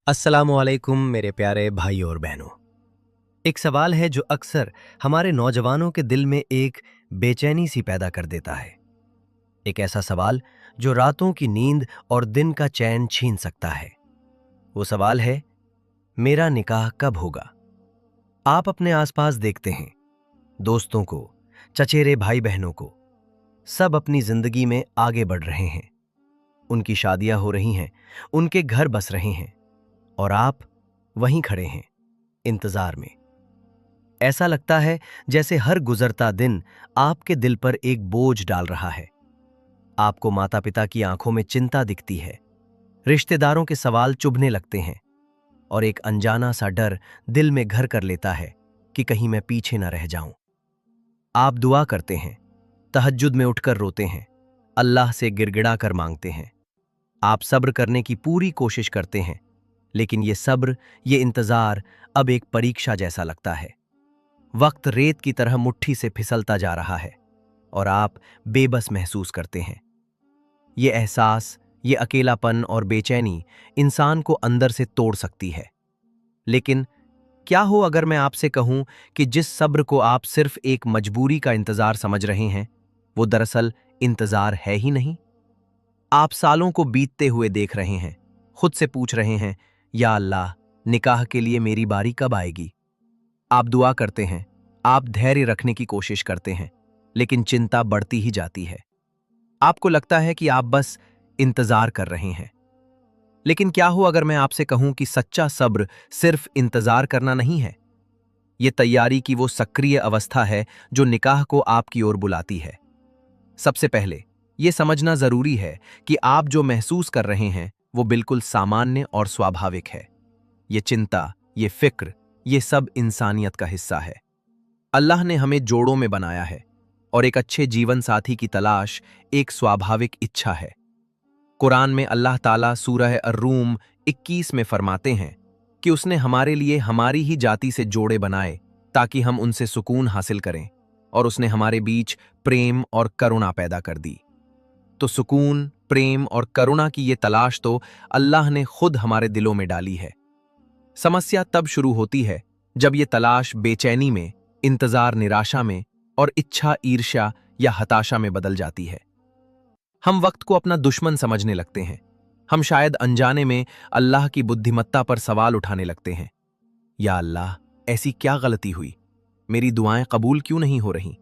अस्सलामुअलैकुम मेरे प्यारे भाई और बहनों। एक सवाल है जो अक्सर हमारे नौजवानों के दिल में एक बेचैनी सी पैदा कर देता है। एक ऐसा सवाल जो रातों की नींद और दिन का चैन छीन सकता है। वो सवाल है, मेरा निकाह कब होगा? आप अपने आसपास देखते हैं, दोस्तों को, चचेरे भाई बहनों को, सब अपनी जिंदगी में आगे बढ़ रहे हैं। उनकी शादियां हो रही हैं, उनके घर बस रहे हैं, और आप वहीं खड़े हैं, इंतजार में। ऐसा लगता है जैसे हर गुजरता दिन आपके दिल पर एक बोझ डाल रहा है। आपको माता पिता की आंखों में चिंता दिखती है, रिश्तेदारों के सवाल चुभने लगते हैं, और एक अनजाना सा डर दिल में घर कर लेता है कि कहीं मैं पीछे न रह जाऊं। आप दुआ करते हैं, तहज्जुद में उठकर रोते हैं, अल्लाह से गिड़गिड़ा कर मांगते हैं। आप सब्र करने की पूरी कोशिश करते हैं, लेकिन ये सब्र, ये इंतजार अब एक परीक्षा जैसा लगता है। वक्त रेत की तरह मुट्ठी से फिसलता जा रहा है और आप बेबस महसूस करते हैं। ये एहसास, ये अकेलापन और बेचैनी इंसान को अंदर से तोड़ सकती है। लेकिन क्या हो अगर मैं आपसे कहूं कि जिस सब्र को आप सिर्फ एक मजबूरी का इंतजार समझ रहे हैं, वो दरअसल इंतजार है ही नहीं। आप सालों को बीतते हुए देख रहे हैं, खुद से पूछ रहे हैं, या अल्लाह, निकाह के लिए मेरी बारी कब आएगी? आप दुआ करते हैं, आप धैर्य रखने की कोशिश करते हैं, लेकिन चिंता बढ़ती ही जाती है। आपको लगता है कि आप बस इंतजार कर रहे हैं। लेकिन क्या हो अगर मैं आपसे कहूं कि सच्चा सब्र सिर्फ इंतजार करना नहीं है। यह तैयारी की वो सक्रिय अवस्था है जो निकाह को आपकी ओर बुलाती है। सबसे पहले यह समझना जरूरी है कि आप जो महसूस कर रहे हैं वो बिल्कुल सामान्य और स्वाभाविक है। ये चिंता, ये फिक्र, ये सब इंसानियत का हिस्सा है। अल्लाह ने हमें जोड़ों में बनाया है, और एक अच्छे जीवन साथी की तलाश एक स्वाभाविक इच्छा है। कुरान में अल्लाह ताला सूरह अर्रूम 21 में फरमाते हैं कि उसने हमारे लिए हमारी ही जाति से जोड़े बनाए ताकि हम उनसे सुकून हासिल करें, और उसने हमारे बीच प्रेम और करुणा पैदा कर दी। तो सुकून, प्रेम और करुणा की ये तलाश तो अल्लाह ने खुद हमारे दिलों में डाली है। समस्या तब शुरू होती है जब ये तलाश बेचैनी में, इंतजार निराशा में, और इच्छा ईर्ष्या या हताशा में बदल जाती है। हम वक्त को अपना दुश्मन समझने लगते हैं। हम शायद अनजाने में अल्लाह की बुद्धिमत्ता पर सवाल उठाने लगते हैं। या अल्लाह, ऐसी क्या गलती हुई? मेरी दुआएं कबूल क्यों नहीं हो रही?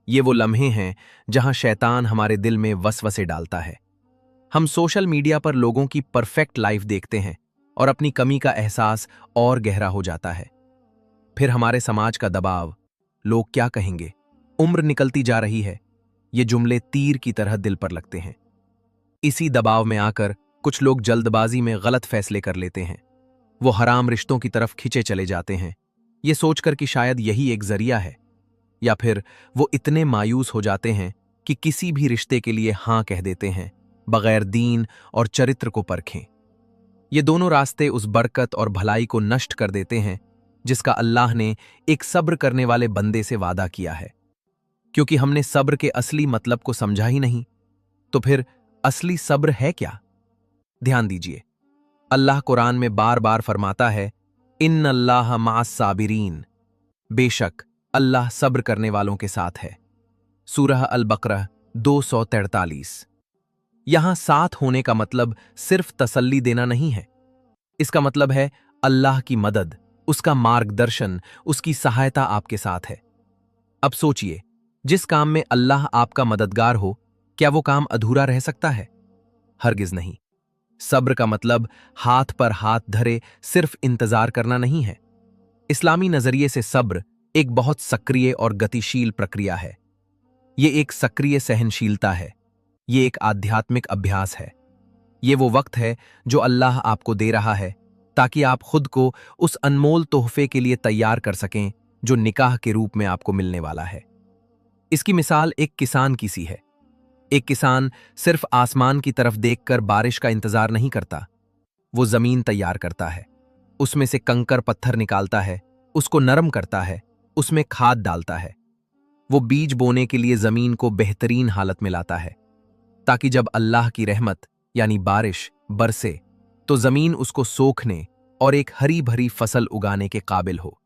ये वो लम्हे हैं जहां शैतान हमारे दिल में वसवसे डालता है। हम सोशल मीडिया पर लोगों की परफेक्ट लाइफ देखते हैं और अपनी कमी का एहसास और गहरा हो जाता है। फिर हमारे समाज का दबाव, लोग क्या कहेंगे, उम्र निकलती जा रही है, ये जुमले तीर की तरह दिल पर लगते हैं। इसी दबाव में आकर कुछ लोग जल्दबाजी में गलत फैसले कर लेते हैं। वो हराम रिश्तों की तरफ खिंचे चले जाते हैं, ये सोचकर कि शायद यही एक जरिया है। या फिर वो इतने मायूस हो जाते हैं कि किसी भी रिश्ते के लिए हां कह देते हैं, बगैर दीन और चरित्र को परखें। ये दोनों रास्ते उस बरकत और भलाई को नष्ट कर देते हैं जिसका अल्लाह ने एक सब्र करने वाले बंदे से वादा किया है। क्योंकि हमने सब्र के असली मतलब को समझा ही नहीं, तो फिर असली सब्र है क्या? ध्यान दीजिए, अल्लाह कुरान में बार बार फरमाता है, इन्न अल्लाह माअस साबिरीन, बेशक अल्लाह सब्र करने वालों के साथ है। सूरह अल बकरह 243। यहां साथ होने का मतलब सिर्फ तसल्ली देना नहीं है। इसका मतलब है अल्लाह की मदद, उसका मार्गदर्शन, उसकी सहायता आपके साथ है। अब सोचिए, जिस काम में अल्लाह आपका मददगार हो, क्या वो काम अधूरा रह सकता है? हरगिज नहीं। सब्र का मतलब हाथ पर हाथ धरे सिर्फ इंतजार करना नहीं है। इस्लामी नजरिए से सब्र एक बहुत सक्रिय और गतिशील प्रक्रिया है। ये एक सक्रिय सहनशीलता है। ये एक आध्यात्मिक अभ्यास है। ये वो वक्त है जो अल्लाह आपको दे रहा है ताकि आप खुद को उस अनमोल तोहफे के लिए तैयार कर सकें जो निकाह के रूप में आपको मिलने वाला है। इसकी मिसाल एक किसान की सी है। एक किसान सिर्फ आसमान की तरफ देखकर बारिश का इंतजार नहीं करता। वो जमीन तैयार करता है, उसमें से कंकर पत्थर निकालता है, उसको नरम करता है, उसमें खाद डालता है। वो बीज बोने के लिए जमीन को बेहतरीन हालत में लाता है ताकि जब अल्लाह की रहमत यानी बारिश बरसे तो जमीन उसको सोखने और एक हरी भरी फसल उगाने के काबिल हो।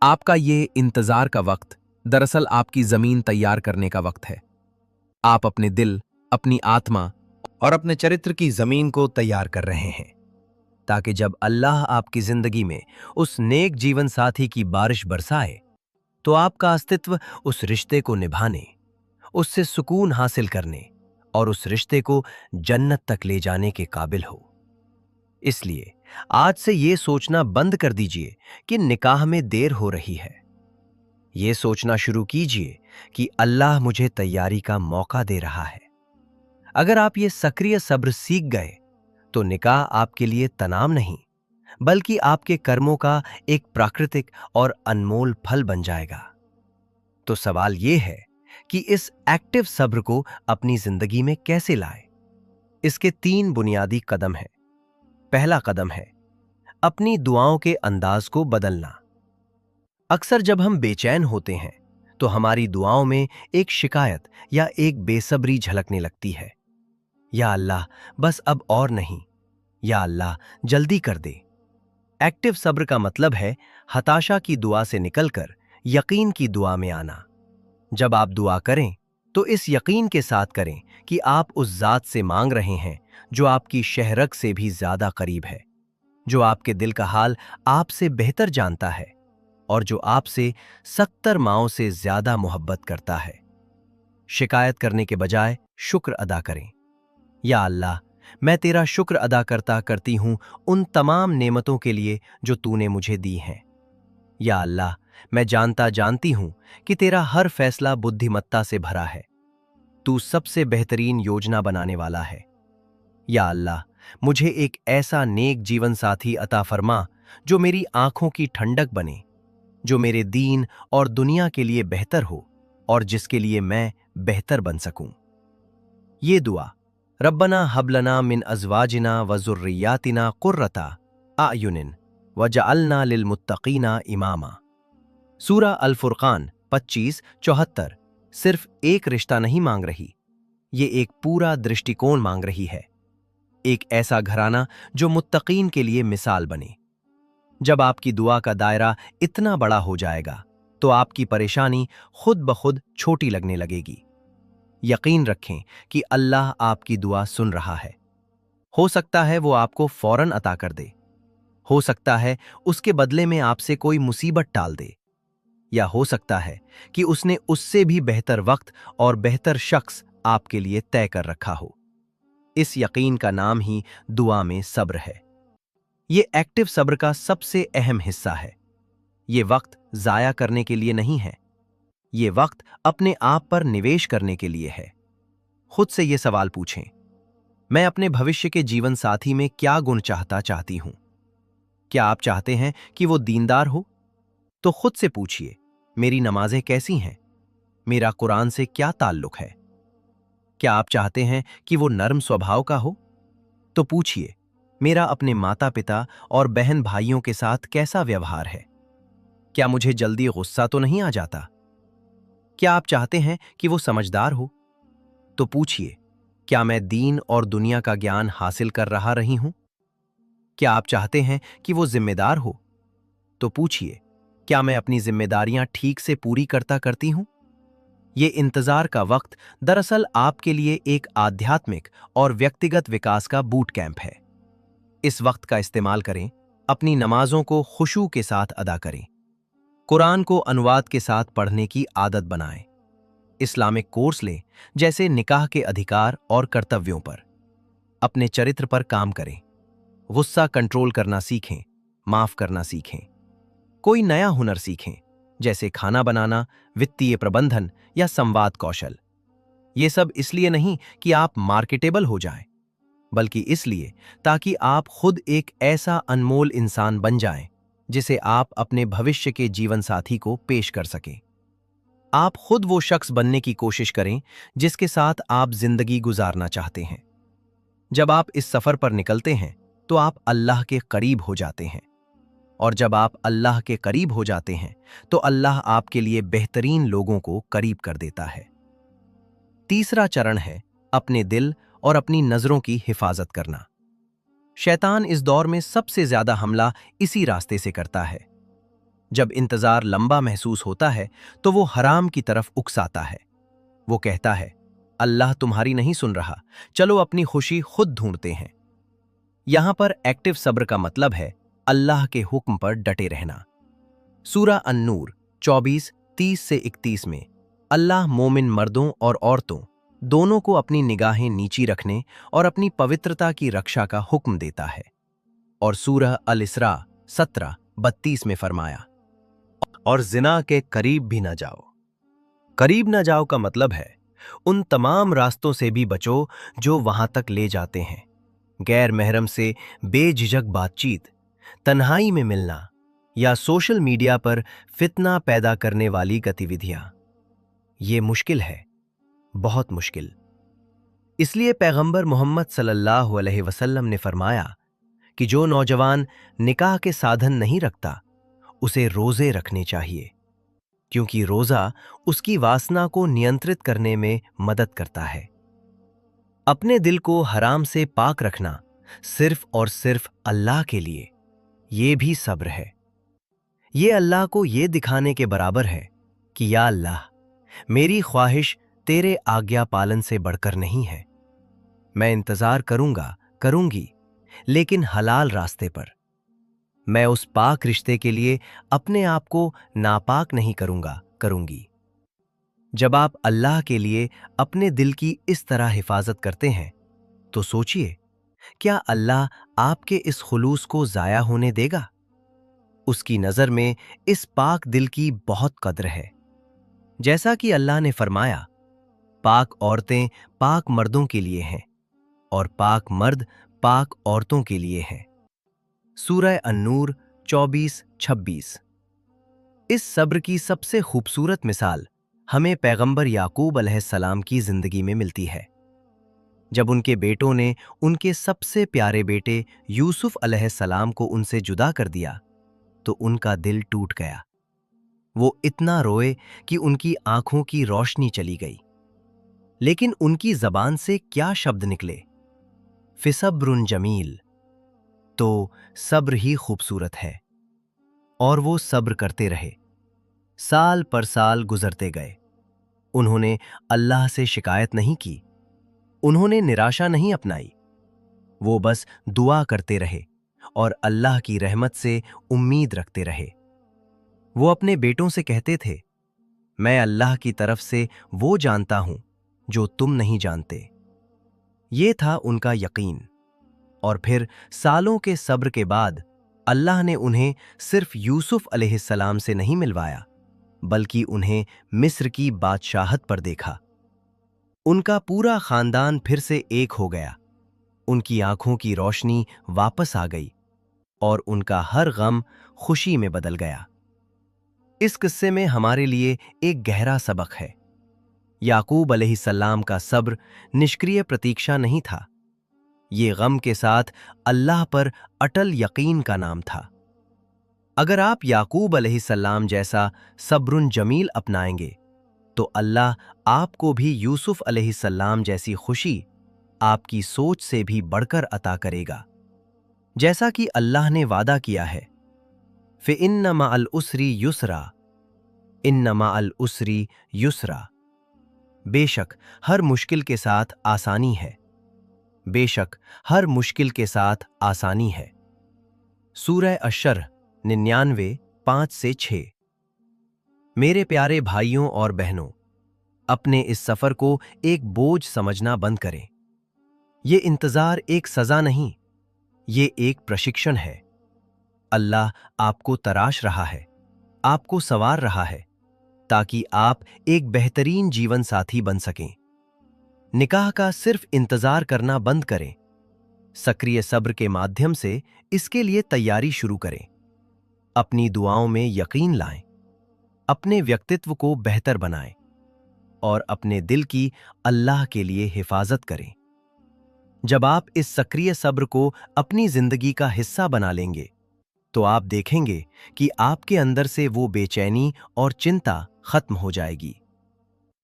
आपका ये इंतजार का वक्त दरअसल आपकी जमीन तैयार करने का वक्त है। आप अपने दिल, अपनी आत्मा और अपने चरित्र की जमीन को तैयार कर रहे हैं, ताकि जब अल्लाह आपकी जिंदगी में उस नेक जीवन साथी की बारिश बरसाए, तो आपका अस्तित्व उस रिश्ते को निभाने, उससे सुकून हासिल करने और उस रिश्ते को जन्नत तक ले जाने के काबिल हो। इसलिए आज से ये सोचना बंद कर दीजिए कि निकाह में देर हो रही है। ये सोचना शुरू कीजिए कि अल्लाह मुझे तैयारी का मौका दे रहा है। अगर आप ये सक्रिय सब्र सीख गए, तो निकाह आपके लिए तनाव नहीं, बल्कि आपके कर्मों का एक प्राकृतिक और अनमोल फल बन जाएगा। तो सवाल यह है कि इस एक्टिव सब्र को अपनी जिंदगी में कैसे लाएं? इसके 3 बुनियादी कदम हैं। पहला कदम है अपनी दुआओं के अंदाज को बदलना। अक्सर जब हम बेचैन होते हैं, तो हमारी दुआओं में एक शिकायत या एक बेसब्री झलकने लगती है। या अल्लाह, बस अब और नहीं। या अल्लाह, जल्दी कर दे। एक्टिव सब्र का मतलब है हताशा की दुआ से निकलकर यकीन की दुआ में आना। जब आप दुआ करें, तो इस यकीन के साथ करें कि आप उस जात से मांग रहे हैं जो आपकी शहरग से भी ज्यादा करीब है, जो आपके दिल का हाल आपसे बेहतर जानता है और जो आपसे 70 माओं से ज्यादा मोहब्बत करता है। शिकायत करने के बजाय शुक्र अदा करें। या अल्लाह, मैं तेरा शुक्र अदा करती हूं उन तमाम नेमतों के लिए जो तूने मुझे दी हैं। या अल्लाह, मैं जानती हूं कि तेरा हर फैसला बुद्धिमत्ता से भरा है। तू सबसे बेहतरीन योजना बनाने वाला है। या अल्लाह, मुझे एक ऐसा नेक जीवन साथी अता फरमा जो मेरी आंखों की ठंडक बने, जो मेरे दीन और दुनिया के लिए बेहतर हो और जिसके लिए मैं बेहतर बन सकूं। ये दुआ रब्बना हबलना मिन अज़वाजिना व ज़ुर्रियातिना क़ुर्रता अयुनिन वजअलना लिलमुत्तक़ीना इमामा। सूरा अल फुरक़ान 25-74 सिर्फ एक रिश्ता नहीं मांग रही, ये एक पूरा दृष्टिकोण मांग रही है। एक ऐसा घराना जो मुत्तकीन के लिए मिसाल बने। जब आपकी दुआ का दायरा इतना बड़ा हो जाएगा, तो आपकी परेशानी खुद ब खुद छोटी लगने लगेगी। यकीन रखें कि अल्लाह आपकी दुआ सुन रहा है। हो सकता है वो आपको फौरन अता कर दे, हो सकता है उसके बदले में आपसे कोई मुसीबत टाल दे, या हो सकता है कि उसने उससे भी बेहतर वक्त और बेहतर शख्स आपके लिए तय कर रखा हो। इस यकीन का नाम ही दुआ में सब्र है। ये एक्टिव सब्र का सबसे अहम हिस्सा है। ये वक्त जाया करने के लिए नहीं है, ये वक्त अपने आप पर निवेश करने के लिए है। खुद से ये सवाल पूछें, मैं अपने भविष्य के जीवन साथी में क्या गुण चाहती हूं? क्या आप चाहते हैं कि वो दीनदार हो? तो खुद से पूछिए, मेरी नमाजें कैसी हैं? मेरा कुरान से क्या ताल्लुक है? क्या आप चाहते हैं कि वो नर्म स्वभाव का हो? तो पूछिए, मेरा अपने माता पिता और बहन भाइयों के साथ कैसा व्यवहार है? क्या मुझे जल्दी गुस्सा तो नहीं आ जाता? क्या आप चाहते हैं कि वो समझदार हो? तो पूछिए, क्या मैं दीन और दुनिया का ज्ञान हासिल कर रही हूं? क्या आप चाहते हैं कि वो जिम्मेदार हो? तो पूछिए, क्या मैं अपनी जिम्मेदारियां ठीक से पूरी करती हूं? ये इंतजार का वक्त दरअसल आपके लिए एक आध्यात्मिक और व्यक्तिगत विकास का बूट कैंप है। इस वक्त का इस्तेमाल करें, अपनी नमाजों को खुशू के साथ अदा करें, कुरान को अनुवाद के साथ पढ़ने की आदत बनाएं, इस्लामिक कोर्स लें, जैसे निकाह के अधिकार और कर्तव्यों पर। अपने चरित्र पर काम करें, गुस्सा कंट्रोल करना सीखें, माफ करना सीखें। कोई नया हुनर सीखें, जैसे खाना बनाना, वित्तीय प्रबंधन या संवाद कौशल। ये सब इसलिए नहीं कि आप मार्केटेबल हो जाएं, बल्कि इसलिए ताकि आप खुद एक ऐसा अनमोल इंसान बन जाएं जिसे आप अपने भविष्य के जीवन साथी को पेश कर सकें। आप खुद वो शख्स बनने की कोशिश करें जिसके साथ आप जिंदगी गुजारना चाहते हैं। जब आप इस सफर पर निकलते हैं, तो आप अल्लाह के करीब हो जाते हैं, और जब आप अल्लाह के करीब हो जाते हैं, तो अल्लाह आपके लिए बेहतरीन लोगों को करीब कर देता है। तीसरा चरण है अपने दिल और अपनी नजरों की हिफाजत करना। शैतान इस दौर में सबसे ज्यादा हमला इसी रास्ते से करता है। जब इंतजार लंबा महसूस होता है तो वो हराम की तरफ उकसाता है। वो कहता है, अल्लाह तुम्हारी नहीं सुन रहा, चलो अपनी खुशी खुद ढूंढते हैं। यहां पर एक्टिव सब्र का मतलब है अल्लाह के हुक्म पर डटे रहना। सूरा अन-नूर 24:30-31 में अल्लाह मोमिन मर्दों और औरतों दोनों को अपनी निगाहें नीची रखने और अपनी पवित्रता की रक्षा का हुक्म देता है। और सूरह अल-इसरा 17:32 में फरमाया, और जिना के करीब भी न जाओ। करीब न जाओ का मतलब है उन तमाम रास्तों से भी बचो जो वहां तक ले जाते हैं। गैर महरम से बेझिझक बातचीत, तन्हाई में मिलना या सोशल मीडिया पर फितना पैदा करने वाली गतिविधियां। ये मुश्किल है, बहुत मुश्किल। इसलिए पैगंबर मोहम्मद सल्लल्लाहु अलैहि वसल्लम ने फरमाया कि जो नौजवान निकाह के साधन नहीं रखता उसे रोजे रखने चाहिए, क्योंकि रोजा उसकी वासना को नियंत्रित करने में मदद करता है। अपने दिल को हराम से पाक रखना सिर्फ और सिर्फ अल्लाह के लिए, ये भी सब्र है। ये अल्लाह को ये दिखाने के बराबर है कि या अल्लाह, मेरी ख्वाहिश तेरे आज्ञा पालन से बढ़कर नहीं है। मैं इंतजार करूंगा, करूंगी, लेकिन हलाल रास्ते पर। मैं उस पाक रिश्ते के लिए अपने आप को नापाक नहीं करूंगा, करूंगी। जब आप अल्लाह के लिए अपने दिल की इस तरह हिफाजत करते हैं तो सोचिए, क्या अल्लाह आपके इस खुलूस को जाया होने देगा? उसकी नजर में इस पाक दिल की बहुत कद्र है। जैसा कि अल्लाह ने फरमाया, पाक औरतें पाक मर्दों के लिए हैं और पाक मर्द पाक औरतों के लिए हैं। सूरह अन-नूर 24-26। इस सब्र की सबसे खूबसूरत मिसाल हमें पैगंबर याकूब अलैहिस्सलाम की जिंदगी में मिलती है। जब उनके बेटों ने उनके सबसे प्यारे बेटे यूसुफ अलैहिस्सलाम को उनसे जुदा कर दिया तो उनका दिल टूट गया। वो इतना रोए कि उनकी आंखों की रोशनी चली गई। लेकिन उनकी जबान से क्या शब्द निकले? फिसब्रुन जमील। तो सब्र ही खूबसूरत है। और वो सब्र करते रहे। साल पर साल गुजरते गए। उन्होंने अल्लाह से शिकायत नहीं की, उन्होंने निराशा नहीं अपनाई। वो बस दुआ करते रहे और अल्लाह की रहमत से उम्मीद रखते रहे। वो अपने बेटों से कहते थे, मैं अल्लाह की तरफ से वो जानता हूं जो तुम नहीं जानते। ये था उनका यकीन। और फिर सालों के सब्र के बाद अल्लाह ने उन्हें सिर्फ यूसुफ अलैहिस्सलाम से नहीं मिलवाया, बल्कि उन्हें मिस्र की बादशाहत पर देखा। उनका पूरा खानदान फिर से एक हो गया। उनकी आंखों की रोशनी वापस आ गई और उनका हर गम खुशी में बदल गया। इस किस्से में हमारे लिए एक गहरा सबक है। याकूब अलैहिस्सलाम का सब्र निष्क्रिय प्रतीक्षा नहीं था, ये गम के साथ अल्लाह पर अटल यकीन का नाम था। अगर आप याकूब अलैहिस्सलाम जैसा सब्रुन जमील अपनाएंगे तो अल्लाह आपको भी यूसुफ अलैहिस्सलाम जैसी खुशी आपकी सोच से भी बढ़कर अता करेगा। जैसा कि अल्लाह ने वादा किया है, फ़िइन्न मअल उसरी युसरा, इन्न मअल उसरी युसरा। बेशक हर मुश्किल के साथ आसानी है, बेशक हर मुश्किल के साथ आसानी है। सूरह अश-शरह 99:5-6। मेरे प्यारे भाइयों और बहनों, अपने इस सफर को एक बोझ समझना बंद करें। ये इंतजार एक सजा नहीं, ये एक प्रशिक्षण है। अल्लाह आपको तराश रहा है, आपको संवार रहा है, ताकि आप एक बेहतरीन जीवन साथी बन सकें। निकाह का सिर्फ इंतजार करना बंद करें। सक्रिय सब्र के माध्यम से इसके लिए तैयारी शुरू करें। अपनी दुआओं में यकीन लाएं, अपने व्यक्तित्व को बेहतर बनाएं और अपने दिल की अल्लाह के लिए हिफाजत करें। जब आप इस सक्रिय सब्र को अपनी जिंदगी का हिस्सा बना लेंगे तो आप देखेंगे कि आपके अंदर से वो बेचैनी और चिंता खत्म हो जाएगी।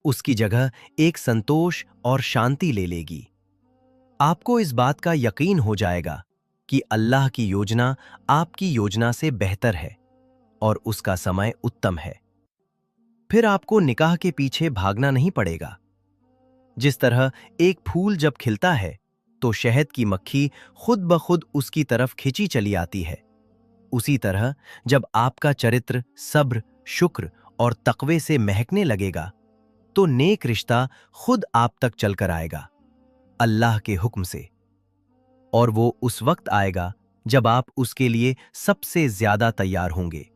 उसकी जगह एक संतोष और शांति ले लेगी। आपको इस बात का यकीन हो जाएगा कि अल्लाह की योजना आपकी योजना से बेहतर है और उसका समय उत्तम है। फिर आपको निकाह के पीछे भागना नहीं पड़ेगा। जिस तरह एक फूल जब खिलता है तो शहद की मक्खी खुद ब खुद उसकी तरफ खिंची चली आती है, उसी तरह जब आपका चरित्र सब्र, शुक्र और तकवे से महकने लगेगा तो नेक रिश्ता खुद आप तक चलकर आएगा, अल्लाह के हुक्म से। और वो उस वक्त आएगा जब आप उसके लिए सबसे ज्यादा तैयार होंगे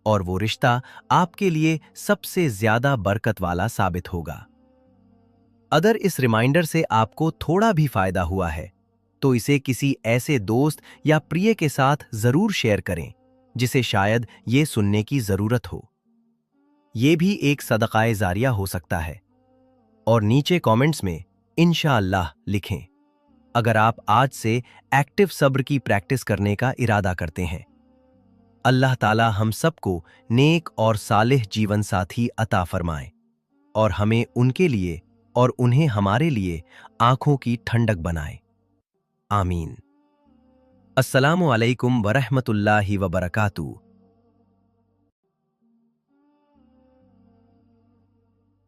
और वो रिश्ता आपके लिए सबसे ज्यादा बरकत वाला साबित होगा। अगर इस रिमाइंडर से आपको थोड़ा भी फायदा हुआ है तो इसे किसी ऐसे दोस्त या प्रिय के साथ जरूर शेयर करें जिसे शायद ये सुनने की जरूरत हो। ये भी एक सदकाए जारिया हो सकता है। और नीचे कमेंट्स में इंशाअल्लाह लिखें अगर आप आज से एक्टिव सब्र की प्रैक्टिस करने का इरादा करते हैं। अल्लाह ताला हम सबको नेक और सालिह जीवन साथी अता फरमाए और हमें उनके लिए और उन्हें हमारे लिए आंखों की ठंडक बनाए। आमीन। अस्सलामु अलैकुम वरहमतुल्लाहि वबरकातुहू।